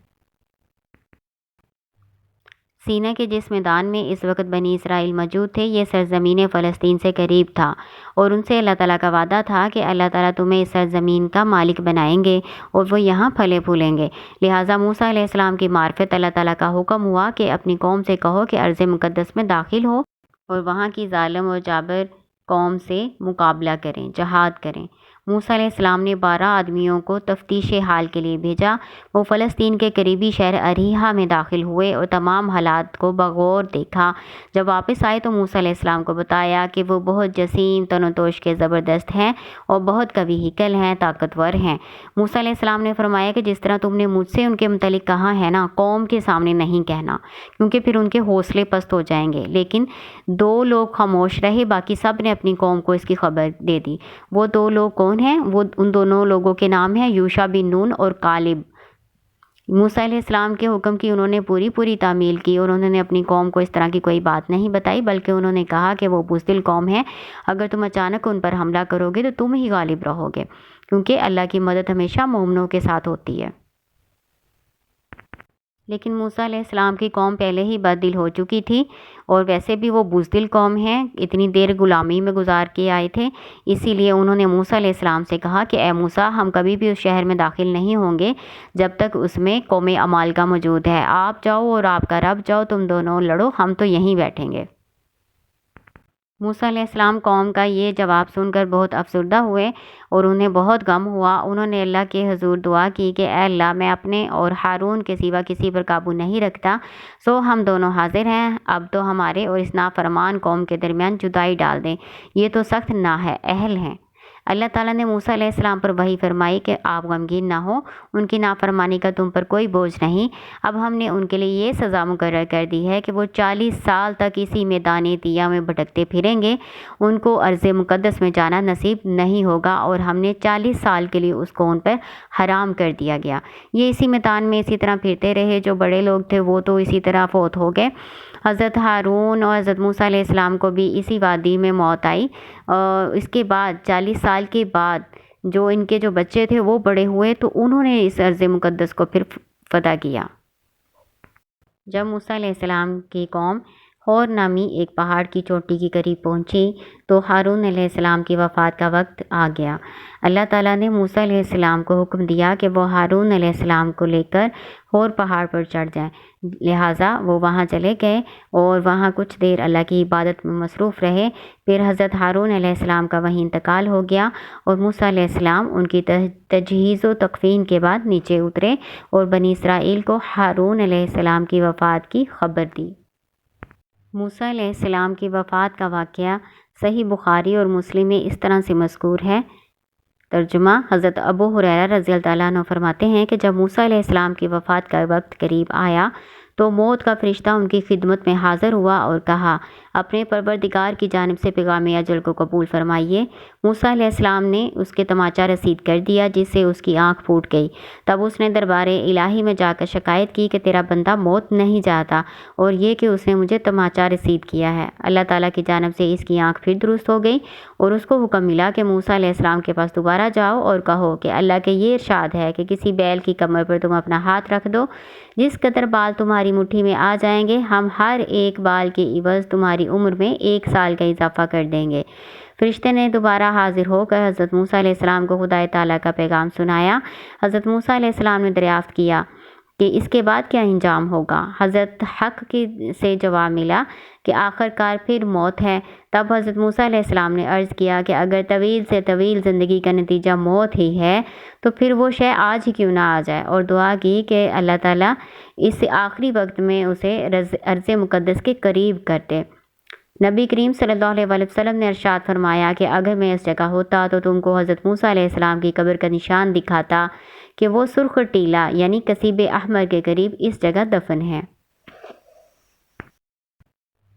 سینا کے جس میدان میں اس وقت بنی اسرائیل موجود تھے یہ سرزمین فلسطین سے قریب تھا اور ان سے اللہ تعالیٰ کا وعدہ تھا کہ اللہ تعالیٰ تمہیں اس سرزمین کا مالک بنائیں گے اور وہ یہاں پھلے پھولیں گے۔ لہٰذا موسیٰ علیہ السلام کی معرفت اللہ تعالیٰ کا حکم ہوا کہ اپنی قوم سے کہو کہ ارض مقدس میں داخل ہو اور وہاں کی ظالم اور جابر قوم سے مقابلہ کریں، جہاد کریں۔ موسیٰ علیہ السلام نے 12 آدمیوں کو تفتیش حال کے لیے بھیجا۔ وہ فلسطین کے قریبی شہر اریحا میں داخل ہوئے اور تمام حالات کو بغور دیکھا۔ جب واپس آئے تو موسیٰ علیہ السلام کو بتایا کہ وہ بہت جسیم تن و توش کے زبردست ہیں اور بہت قوی ہیکل ہیں، طاقتور ہیں۔ موسیٰ علیہ السلام نے فرمایا کہ جس طرح تم نے مجھ سے ان کے متعلق کہا ہے نا، قوم کے سامنے نہیں کہنا کیونکہ پھر ان کے حوصلے پست ہو جائیں گے۔ لیکن 2 لوگ خاموش رہے، باقی سب نے اپنی قوم کو اس کی خبر دے دی۔ وہ 2 لوگ کون ہیں؟ وہ ان دونوں لوگوں کے نام ہیں یوشع بن نون اور کالب۔ موسیٰ علیہ السلام کے حکم کی انہوں نے پوری تعمیل کی اور انہوں نے اپنی قوم کو اس طرح کی کوئی بات نہیں بتائی، بلکہ انہوں نے کہا کہ وہ بزدل قوم ہے، اگر تم اچانک ان پر حملہ کرو گے تو تم ہی غالب رہو گے، کیونکہ اللہ کی مدد ہمیشہ مومنوں کے ساتھ ہوتی ہے۔ لیکن موسیٰ علیہ السلام کی قوم پہلے ہی بددل ہو چکی تھی اور ویسے بھی وہ بزدل قوم ہے، اتنی دیر غلامی میں گزار کے آئے تھے، اسی لیے انہوں نے موسیٰ علیہ السلام سے کہا کہ اے موسیٰ، ہم کبھی بھی اس شہر میں داخل نہیں ہوں گے جب تک اس میں قوم عمالقہ موجود ہے۔ آپ جاؤ اور آپ کا رب جاؤ، تم دونوں لڑو، ہم تو یہیں بیٹھیں گے۔ موسیٰ علیہ السلام قوم کا یہ جواب سن کر بہت افسردہ ہوئے اور انہیں بہت غم ہوا۔ انہوں نے اللہ کے حضور دعا کی کہ اے اللہ، میں اپنے اور ہارون کے سوا کسی پر قابو نہیں رکھتا، سو ہم دونوں حاضر ہیں، اب تو ہمارے اور اس نافرمان قوم کے درمیان جدائی ڈال دیں، یہ تو سخت نااہل ہیں۔ اللہ تعالیٰ نے موسیٰ علیہ السلام پر وحی فرمائی کہ آپ غمگین نہ ہو، ان کی نافرمانی کا تم پر کوئی بوجھ نہیں۔ اب ہم نے ان کے لیے یہ سزا مقرر کر دی ہے کہ وہ 40 سال تک اسی میدان طیہ میں بھٹکتے پھریں گے، ان کو ارض مقدس میں جانا نصیب نہیں ہوگا اور ہم نے 40 سال کے لیے اس کو ان پر حرام کر دیا گیا۔ یہ اسی میدان میں اسی طرح پھرتے رہے، جو بڑے لوگ تھے وہ تو اسی طرح فوت ہو گئے۔ حضرت ہارون اور حضرت موسیٰ علیہ السلام کو بھی اسی وادی میں موت آئی۔ اس کے بعد 40 سال کے بعد جو ان کے جو بچے تھے وہ بڑے ہوئے تو انہوں نے اس ارض مقدس کو پھر فتح کیا۔ جب موسیٰ علیہ السلام کی قوم ہور نامی ایک پہاڑ کی چوٹی کے قریب پہنچی تو ہارون علیہ السلام کی وفات کا وقت آ گیا۔ اللہ تعالیٰ نے موسیٰ علیہ السلام کو حکم دیا کہ وہ ہارون علیہ السلام کو لے کر ہور پہاڑ پر چڑھ جائیں، لہٰذا وہ وہاں چلے گئے اور وہاں کچھ دیر اللہ کی عبادت میں مصروف رہے۔ پھر حضرت ہارون علیہ السلام کا وہیں انتقال ہو گیا اور موسیٰ علیہ السلام ان کی تجہیز و تکفین کے بعد نیچے اترے اور بنی اسرائیل کو ہارون علیہ السلام کی وفات کی خبر دی۔ موسیٰ علیہ السلام کی وفات کا واقعہ صحیح بخاری اور مسلم میں اس طرح سے مذکور ہے۔ ترجمہ: حضرت ابو ہریرہ رضی اللہ عنہ فرماتے ہیں کہ جب موسیٰ علیہ السلام کی وفات کا وقت قریب آیا تو موت کا فرشتہ ان کی خدمت میں حاضر ہوا اور کہا، اپنے پروردگار کی جانب سے پیغام اجل کو قبول فرمائیے۔ موسیٰ علیہ السلام نے اس کے تماچہ رسید کر دیا، جس سے اس کی آنکھ پھوٹ گئی۔ تب اس نے دربار الہی میں جا کر شکایت کی کہ تیرا بندہ موت نہیں جاتا، اور یہ کہ اس نے مجھے تماچہ رسید کیا ہے۔ اللہ تعالیٰ کی جانب سے اس کی آنکھ پھر درست ہو گئی، اور اس کو حکم ملا کہ موسیٰ علیہ السلام کے پاس دوبارہ جاؤ اور کہو کہ اللہ کے یہ ارشاد ہے کہ کسی بیل کی کمر پر تم اپنا ہاتھ رکھ دو، جس قدر بال تمہاری مٹھی میں آ جائیں گے ہم ہر ایک بال کے عوض تمہاری عمر میں 1 سال کا اضافہ کر دیں گے۔ فرشتے نے دوبارہ حاضر ہو کر حضرت موسیٰ علیہ السلام کو خدا تعالیٰ کا پیغام سنایا۔ حضرت موسیٰ علیہ السلام نے دریافت کیا کہ اس کے بعد کیا انجام ہوگا۔ حضرت حق سے جواب ملا کہ آخر کار پھر موت ہے۔ تب حضرت موسیٰ علیہ السلام نے عرض کیا کہ اگر طویل سے طویل زندگی کا نتیجہ موت ہی ہے تو پھر وہ شے آج ہی کیوں نہ آ جائے، اور دعا کی کہ اللہ تعالیٰ اس آخری وقت میں اسے عرض مقدس کے قریب کر دے۔ نبی کریم صلی اللہ علیہ وسلم نے ارشاد فرمایا کہ اگر میں اس جگہ ہوتا تو تم کو حضرت موسیٰ علیہ السلام کی قبر کا نشان دکھاتا کہ وہ سرخ ٹیلا یعنی کثیب احمر کے قریب اس جگہ دفن ہے۔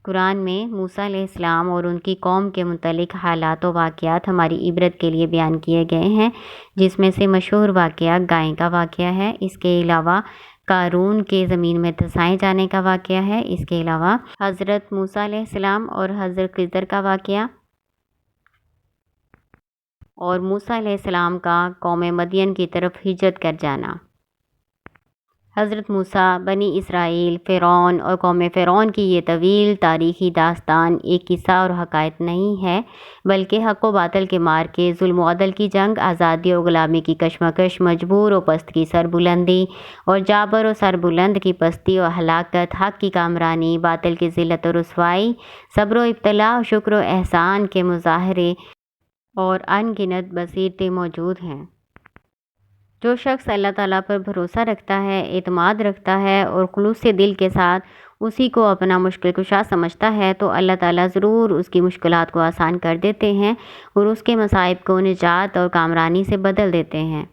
قرآن میں موسیٰ علیہ السلام اور ان کی قوم کے متعلق حالات و واقعات ہماری عبرت کے لیے بیان کیے گئے ہیں، جس میں سے مشہور واقعہ گائے کا واقعہ ہے۔ اس کے علاوہ قارون کے زمین میں دھسائے جانے کا واقعہ ہے۔ اس کے علاوہ حضرت موسیٰ علیہ السلام اور حضرت خضر کا واقعہ، اور موسیٰ علیہ السلام کا قوم مدین کی طرف ہجرت کر جانا۔ حضرت موسیٰ، بنی اسرائیل، فرعون اور قوم فرعون کی یہ طویل تاریخی داستان ایک قصہ اور حکایت نہیں ہے، بلکہ حق و باطل کے مارکے، ظلم و عدل کی جنگ، آزادی اور غلامی کی کشمکش، مجبور و پست کی سربلندی اور جابر و سربلند کی پستی اور ہلاکت، حق کی کامرانی، باطل کی ذلت و رسوائی، صبر و ابتلاء اور شکر و احسان کے مظاہرے اور ان گنت بصیرتیں موجود ہیں۔ جو شخص اللہ تعالیٰ پر بھروسہ رکھتا ہے، اعتماد رکھتا ہے اور خلوص سے دل کے ساتھ اسی کو اپنا مشکل کشا سمجھتا ہے، تو اللہ تعالیٰ ضرور اس کی مشکلات کو آسان کر دیتے ہیں اور اس کے مصائب کو نجات اور کامرانی سے بدل دیتے ہیں۔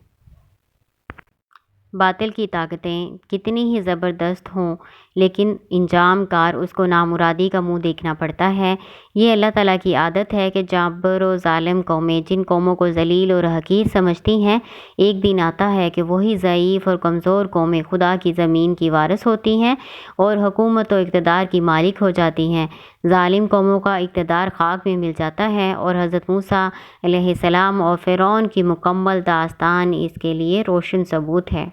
باطل کی طاقتیں کتنی ہی زبردست ہوں، لیکن انجام کار اس کو نامرادی کا منہ دیکھنا پڑتا ہے۔ یہ اللہ تعالیٰ کی عادت ہے کہ جابر و ظالم قومیں جن قوموں کو ذلیل اور حقیر سمجھتی ہیں، ایک دن آتا ہے کہ وہی ضعیف اور کمزور قومیں خدا کی زمین کی وارث ہوتی ہیں اور حکومت و اقتدار کی مالک ہو جاتی ہیں۔ ظالم قوموں کا اقتدار خاک میں مل جاتا ہے، اور حضرت موسیٰ علیہ السلام اور فرعون کی مکمل داستان اس کے لیے روشن ثبوت ہے۔